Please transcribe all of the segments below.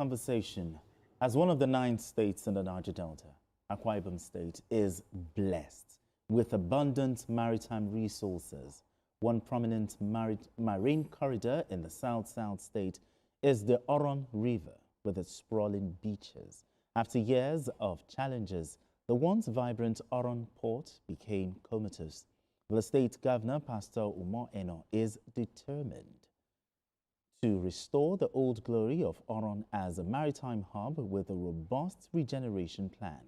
conversation. As one of the 9 states in the Niger Delta, Akwa Ibom State is blessed with abundant maritime resources. One prominent marine corridor in the South state is the Oruron River with its sprawling beaches. After years of challenges, the once vibrant Oron port became comatose. The state governor, Pastor Umo is determined to restore the old glory of Oron as a maritime hub with a robust regeneration plan.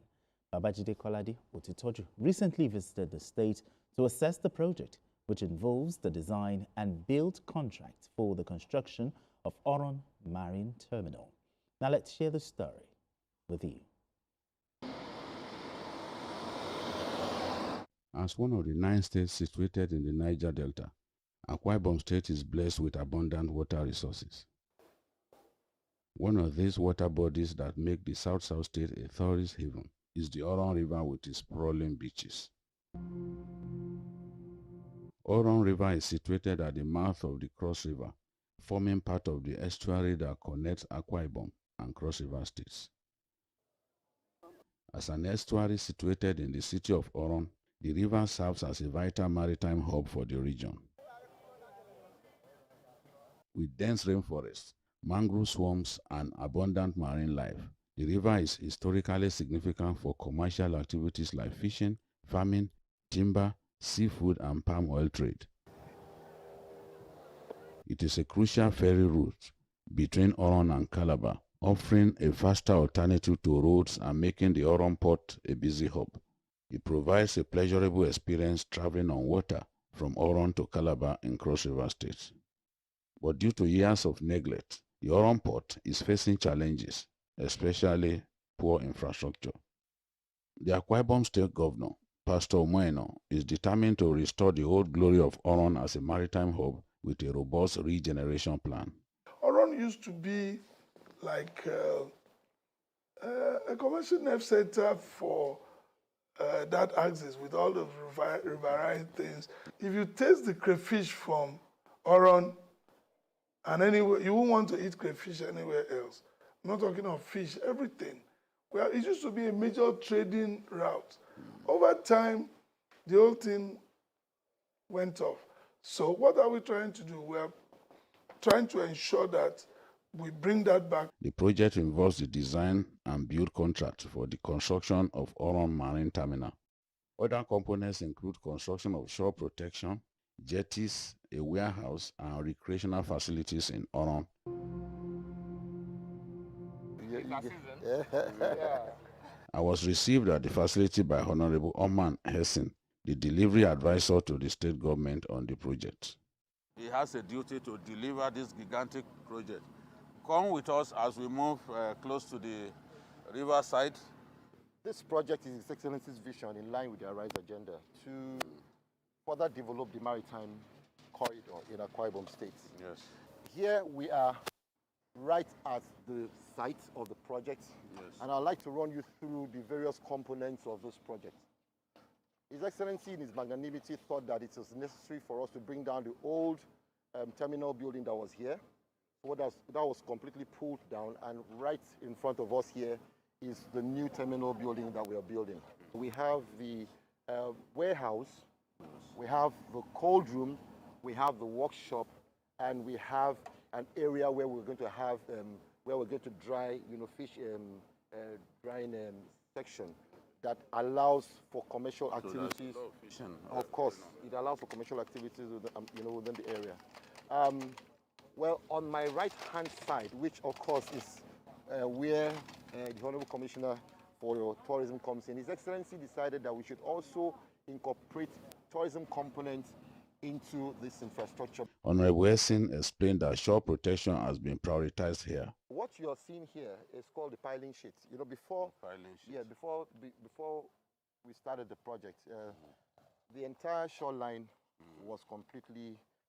Babajide Kolade Otitoju recently visited the state to assess the project, which involves the design and build contract for the construction of Oron Marine Terminal. Now let's share the story with you. As one of the 9 states situated in the Niger Delta, Akwa Ibom State is blessed with abundant water resources. One of these water bodies that make the South state a tourist haven is the Oruron River with its sprawling beaches. Oruron River is situated at the mouth of the Cross River, forming part of the estuary that connects Akwa Ibom and Cross River states. As an estuary situated in the city of Oron, the river serves as a vital maritime hub for the region. With dense rainforests, mangrove swamps, and abundant marine life, the river is historically significant for commercial activities like fishing, farming, timber, seafood, and palm oil trade. It is a crucial ferry route between Oron and Calabar, offering a faster alternative to roads and making the Oron port a busy hub. It provides a pleasurable experience traveling on water from Oron to Calabar in Cross River State. But due to years of neglect, the Oron port is facing challenges, especially poor infrastructure. The Akwa Ibom State Governor, Pastor Umo is determined to restore the old glory of Oron as a maritime hub with a robust regeneration plan. Oron used to be like a commercial nerve center for that axis with all the riverine things. If you taste the crayfish from Oron, and anyway, you won't want to eat crayfish anywhere else. I'm not talking of fish, everything. Well, it used to be a major trading route. Over time, the whole thing went off. So what are we trying to do? We are trying to ensure that we bring that back. The project involves the design and build contract for the construction of Oron Marine Terminal. Other components include construction of shore protection, jetties, a warehouse, and recreational facilities in Oron. I was received at the facility by Honorable Oman Hessin, the delivery advisor to the state government on the project. He has a duty to deliver this gigantic project. Come with us as we move close to the riverside. This project is His Excellency's vision in line with the Arise agenda to further develop the maritime corridor in Akwa Ibom State. Yes. Here we are right at the site of the project, yes. And I'd like to run you through the various components of this project. His Excellency in his magnanimity thought that it was necessary for us to bring down the old terminal building that was here. So that was completely pulled down, and right in front of us here is the new terminal building that we are building. We have the warehouse, we have the cold room, we have the workshop, and we have an area where we're going to have where we're going to dry, fish drying section that allows for commercial activities. Of course, it allows for commercial activities within the area. Well, on my right-hand side, which of course is where the Honorable Commissioner for Tourism comes in, His Excellency decided that we should also incorporate tourism components into this infrastructure. Honorable Hessin explained that shore protection has been prioritized here. What you are seeing here is called the piling sheet. Before we started the project, the entire shoreline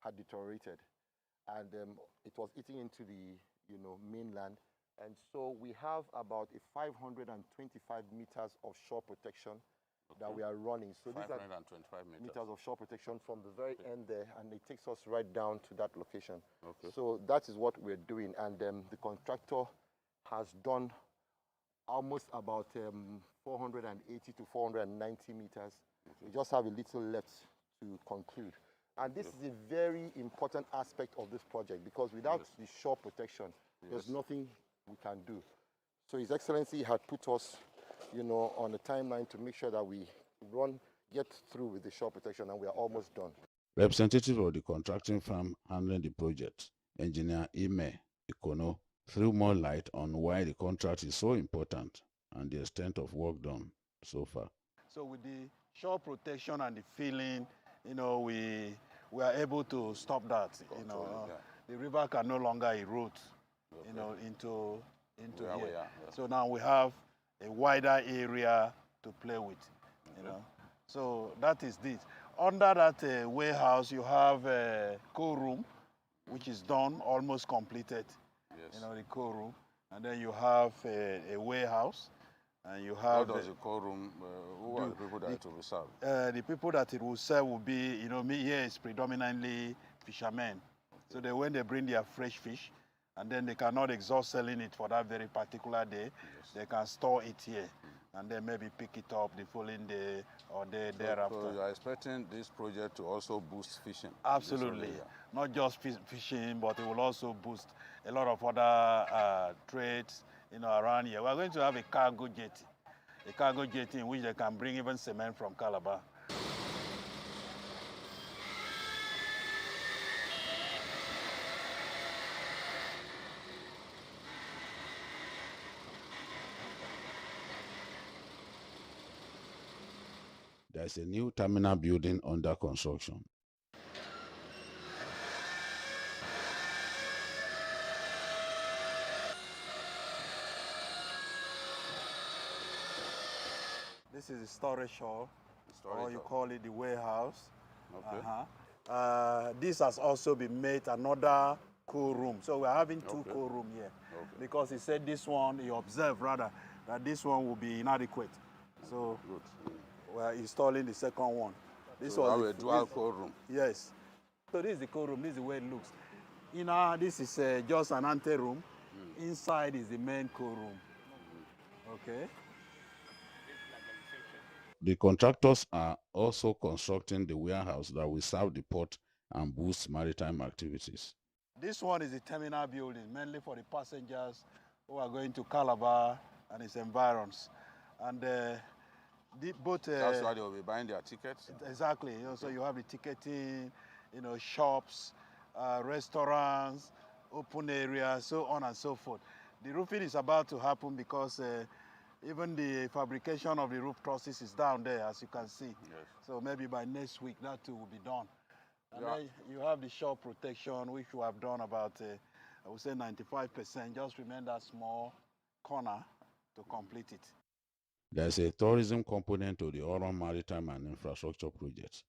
had deteriorated, and it was eating into the mainland, and so we have about 525 meters of shore protection that we are running. So these are 525 meters of shore protection from the very end there, and it takes us right down to that location. Okay. So that is what we're doing, and the contractor has done almost about 480 to 490 meters. We just have a little left to conclude. And this is a very important aspect of this project, because without the shore protection, there's nothing we can do. So His Excellency had put us, on a timeline to make sure that we get through with the shore protection, and we are almost done. Representative of the contracting firm handling the project, Engineer Ime Ikono, threw more light on why the contract is so important and the extent of work done so far. So with the shore protection and the filling, we are able to stop that. The river can no longer erode, into here. So now we have a wider area to play with, So that is this. Under that warehouse, you have a coal room, which is done, almost completed. Yes. The coal room, and then you have a warehouse. And you have what does the coal room, who are the people that it will serve? The people that it will serve will be, me here is predominantly fishermen. So when they bring their fresh fish, and then they cannot exhaust selling it for that very particular day, they can store it here, and then maybe pick it up the following day or day thereafter. So you are expecting this project to also boost fishing? Absolutely. Not just fishing, but it will also boost a lot of other trades, around here. We're going to have a cargo jetty in which they can bring even cement from Calabar. There's a new terminal building under construction. This is the storage hall, or you call it the warehouse. Okay. This has also been made another cool room. So we're having two cool rooms here. Because he said this one, he observed rather, that this one will be inadequate. So we're installing the second one. This was a dual cool room. Yes. So this is the cool room. This is the way it looks. This is just an ante room. Inside is the main cool room. Okay. The contractors are also constructing the warehouse that will serve the port and boost maritime activities. This one is the terminal building, mainly for the passengers who are going to Calabar and its environs. And both... That's why they will be buying their tickets? Exactly. So you have the ticketing, shops, restaurants, open areas, so on and so forth. The roofing is about to happen because even the fabrication of the roof trusses is down there, as you can see. Yes. So maybe by next week, that too will be done. And then you have the shore protection, which we have done about, I would say 95%. Just remain that small corner to complete it. There's a tourism component to the Oron Maritime and Infrastructure project.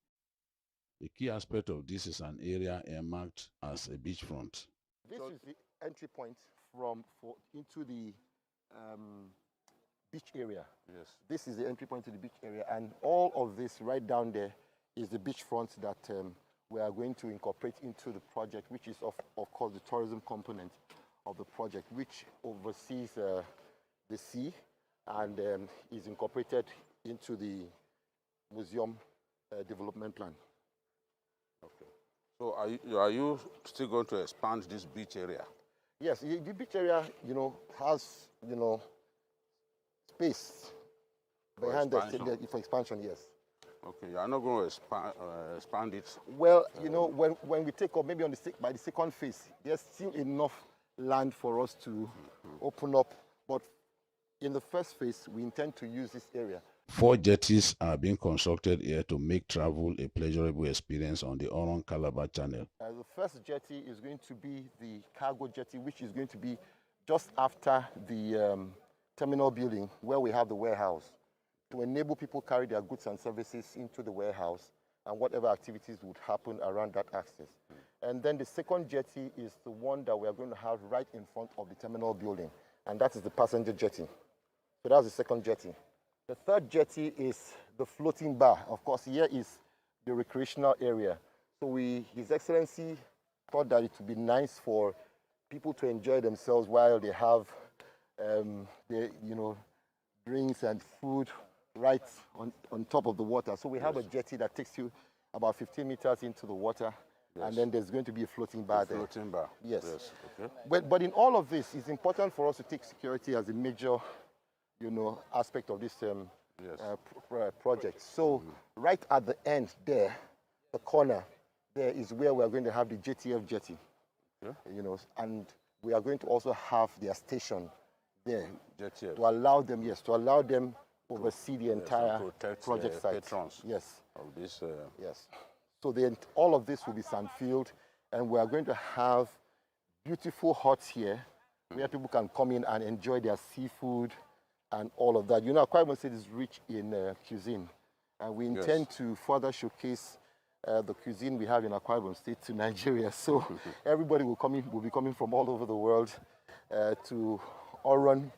A key aspect of this is an area earmarked as a beachfront. This is the entry point into the beach area. Yes. This is the entry point to the beach area, and all of this right down there is the beachfront that we are going to incorporate into the project, which is of course the tourism component of the project, which oversees the sea and is incorporated into the museum development plan. Okay. So are you still going to expand this beach area? Yes, the beach area, has, space behind for expansion, yes. Okay, you are not going to expand it? Well, when we take up, maybe by the second phase, there's still enough land for us to open up. But in the first phase, we intend to use this area. 4 jetties are being constructed here to make travel a pleasurable experience on the Oron Calabar Channel. The first jetty is going to be the cargo jetty, which is going to be just after the terminal building where we have the warehouse, to enable people carry their goods and services into the warehouse and whatever activities would happen around that access. And then the second jetty is the one that we are going to have right in front of the terminal building, and that is the passenger jetty. So that's the second jetty. The third jetty is the floating bar. Of course, here is the recreational area. So His Excellency thought that it would be nice for people to enjoy themselves while they have drinks and food right on top of the water. So we have a jetty that takes you about 15 meters into the water, and then there's going to be a floating bar there. Floating bar. Yes. Okay. But in all of this, it's important for us to take security as a major, aspect of this project. So right at the end there, the corner there is where we are going to have the JTF jetty. And we are going to also have their station there JTF. to allow them oversee the entire project site. Patrons Yes. of this. Yes. So then all of this will be sand-filled, and we are going to have beautiful huts here where people can come in and enjoy their seafood and all of that. Akwa Ibom State is rich in cuisine, and we intend to further showcase the cuisine we have in Akwa Ibom State to Nigeria. So everybody will be coming from all over the world to Oron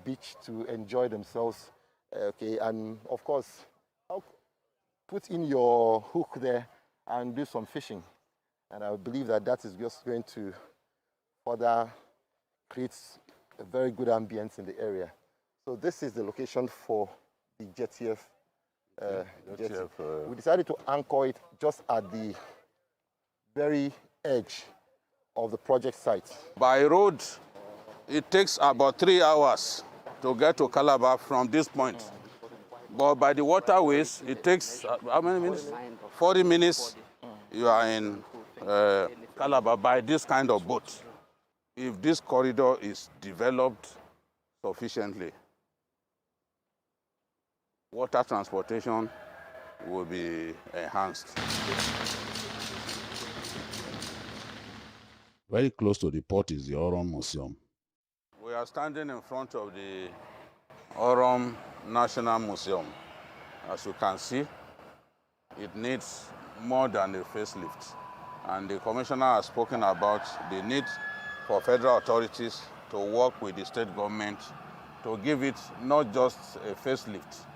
Beach to enjoy themselves. And of course, put in your hook there and do some fishing. And I believe that is just going to further create a very good ambience in the area. So this is the location for the JTF. We decided to anchor it just at the very edge of the project site. By road, it takes about 3 hours to get to Calabar from this point. But by the waterways, it takes how many minutes? 40 minutes. You are in Calabar by this kind of boat. If this corridor is developed sufficiently, water transportation will be enhanced. Very close to the port is the Oron Museum. We are standing in front of the Oron National Museum. As you can see, it needs more than a facelift. And the commissioner has spoken about the need for federal authorities to work with the state government to give it not just a facelift,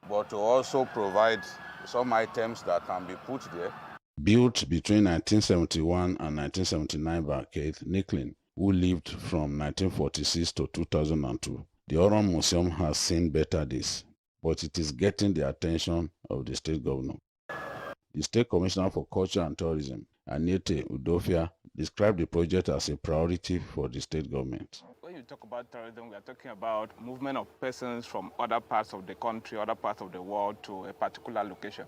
but to also provide some items that can be put there. Built between 1971 and 1979 by Keith Nicklin, who lived from 1946 to 2002. The Oron Museum has seen better days, but it is getting the attention of the state governor. The State Commissioner for Culture and Tourism, Anete Udofia, described the project as a priority for the state government. When you talk about tourism, we are talking about movement of persons from other parts of the country, other parts of the world to a particular location.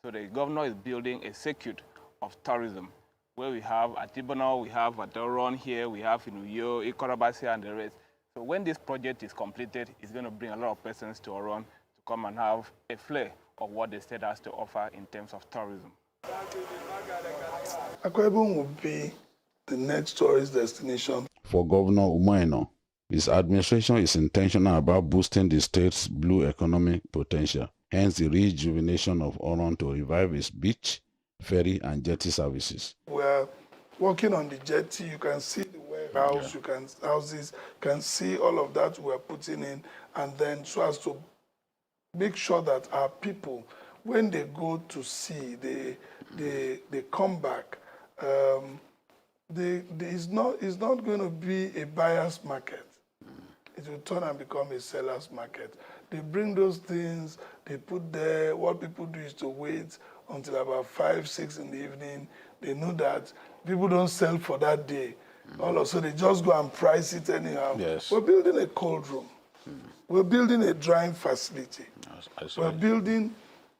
So the governor is building a circuit of tourism, where we have at Ibono, we have at Oron here, we have in Uyo, Ikorabasi, and the rest. So when this project is completed, it's going to bring a lot of persons to Oron to come and have a flair of what the state has to offer in terms of tourism. Akwa Ibom will be the next tourist destination. For Governor Umaino, his administration is intentional about boosting the state's blue economic potential, hence the rejuvenation of Oron to revive its beach, ferry, and jetty services. We're working on the jetty. You can see the warehouse, you can see all of that we're putting in, and then so as to make sure that our people, when they go to sea, they come back. It's not going to be a buyer's market. It will turn and become a seller's market. They bring those things, they put there. What people do is to wait until about 5, 6 in the evening. They know that people don't sell for that day. Also, they just go and price it anyhow. Yes. We're building a cold room. We're building a drying facility. We're building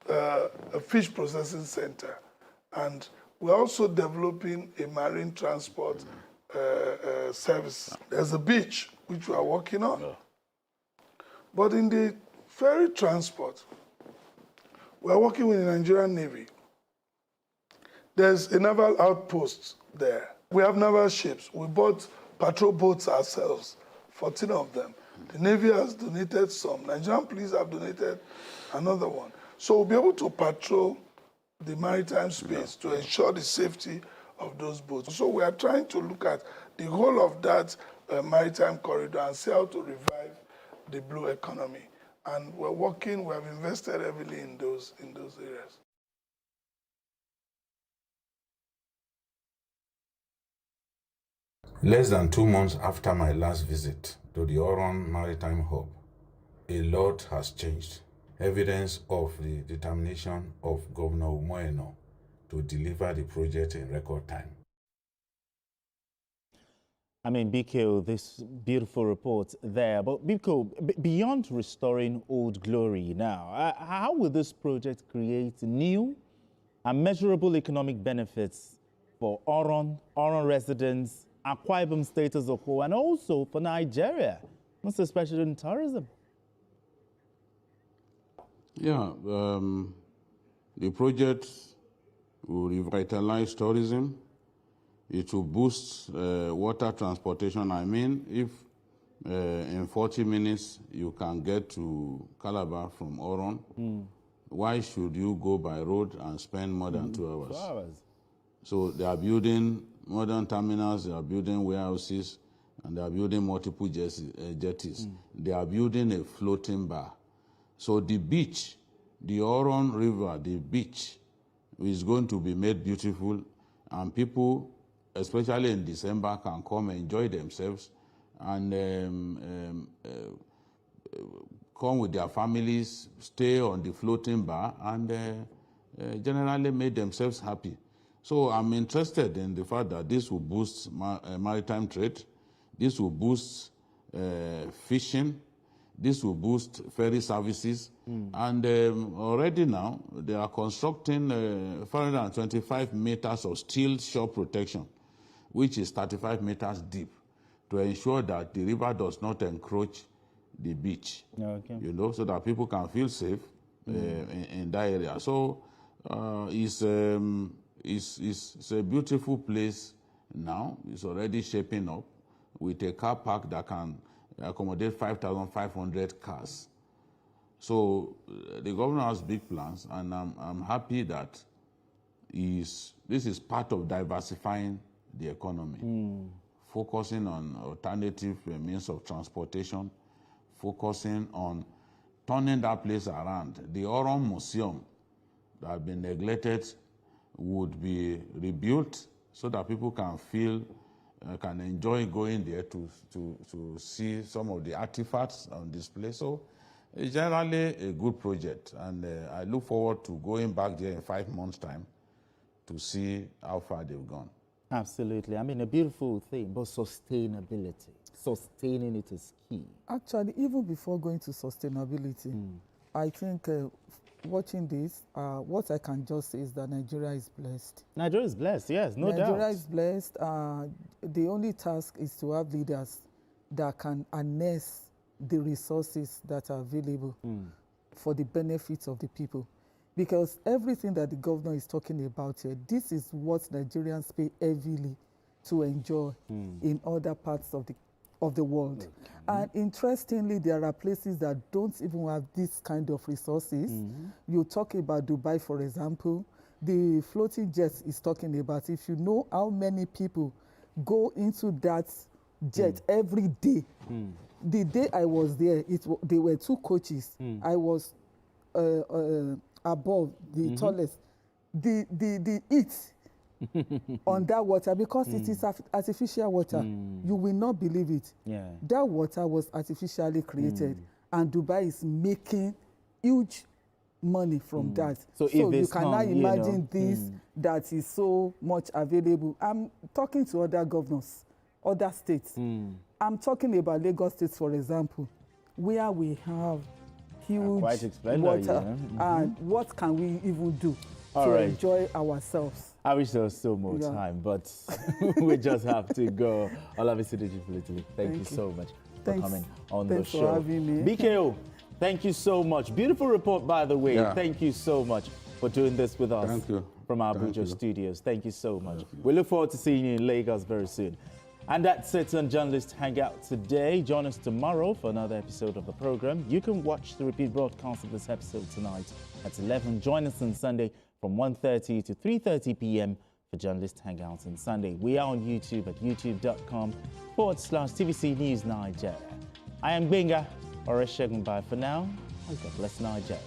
a fish processing center. And we're also developing a marine transport service. There's a beach, which we are working on. But in the ferry transport, we're working with the Nigerian Navy. There's a naval outpost there. We have naval ships. We bought patrol boats ourselves, 14 of them. The Navy has donated some. Nigerian police have donated another one. So we'll be able to patrol the maritime space to ensure the safety of those boats. So we are trying to look at the whole of that maritime corridor and see how to revive the blue economy. And we're working, we have invested heavily in those areas. Less than 2 months after my last visit, to the Oron Maritime Hub, a lot has changed. Evidence of the determination of Governor Umoeno to deliver the project in record time. I mean, Biko, this beautiful report there. But Biko, beyond restoring old glory now, how will this project create new and measurable economic benefits for Oron residents, Akwa Ibom State as a whole, and also for Nigeria, most especially in tourism? Yeah, the project will revitalize tourism. It will boost water transportation. I mean, if in 40 minutes you can get to Calabar from Oron, why should you go by road and spend more than 2 hours? 2 hours. So they are building modern terminals, they are building warehouses, and they are building multiple jetties. They are building a floating bar. So the beach, the Oruron River, the beach, is going to be made beautiful, and people, especially in December, can come and enjoy themselves and come with their families, stay on the floating bar, and generally make themselves happy. So I'm interested in the fact that this will boost maritime trade, this will boost fishing, this will boost ferry services, and already now they are constructing 425 meters of steel shore protection, which is 35 meters deep, to ensure that the river does not encroach the beach. Okay. You know, so that people can feel safe in that area. So it's a beautiful place now. It's already shaping up with a car park that can accommodate 5,500 cars. So the governor has big plans, and I'm happy that this is part of diversifying the economy, focusing on alternative means of transportation, focusing on turning that place around. The Oron Museum that had been neglected would be rebuilt so that people can feel, can enjoy going there to see some of the artifacts on display. So it's generally a good project, and I look forward to going back there in 5 months' time to see how far they've gone. Absolutely. I mean, a beautiful thing, but sustainability. Sustaining it is key. Actually, even before going to sustainability, I think watching this, what I can just say is that Nigeria is blessed. Nigeria is blessed, yes, no doubt. Nigeria is blessed. The only task is to have leaders that can harness the resources that are available for the benefits of the people. Because everything that the governor is talking about here, this is what Nigerians pay heavily to enjoy in other parts of the world. And interestingly, there are places that don't even have this kind of resources. You talk about Dubai, for example. The floating jet is talking about, if you know how many people go into that jet every day. The day I was there, there were 2 coaches. I was above the tallest. The heat on that water, because it is artificial water, you will not believe it. Yeah. That water was artificially created, and Dubai is making huge money from that. So you cannot imagine this that is so much available. I'm talking to other governors, other states. I'm talking about Lagos State, for example, where we have huge water. And what can we even do to enjoy ourselves? I wish there was still more time, but we just have to go. Thank you so much for coming on the show. For having me. BKO, thank you so much. Beautiful report, by the way. Yeah. Thank you so much for doing this with us. Thank you. From our Abuja studios. Thank you so much. We look forward to seeing you in Lagos very soon. And that's it on Journalist Hangout today. Join us tomorrow for another episode of the program. You can watch the repeat broadcast of this episode tonight at 11. Join us on Sunday from 1:30 to 3:30 p.m. for Journalist Hangout on Sunday. We are on YouTube at youtube.com/TVC News Nigeria. I am Benga Oreshegun. Bye for now. God bless Nigeria.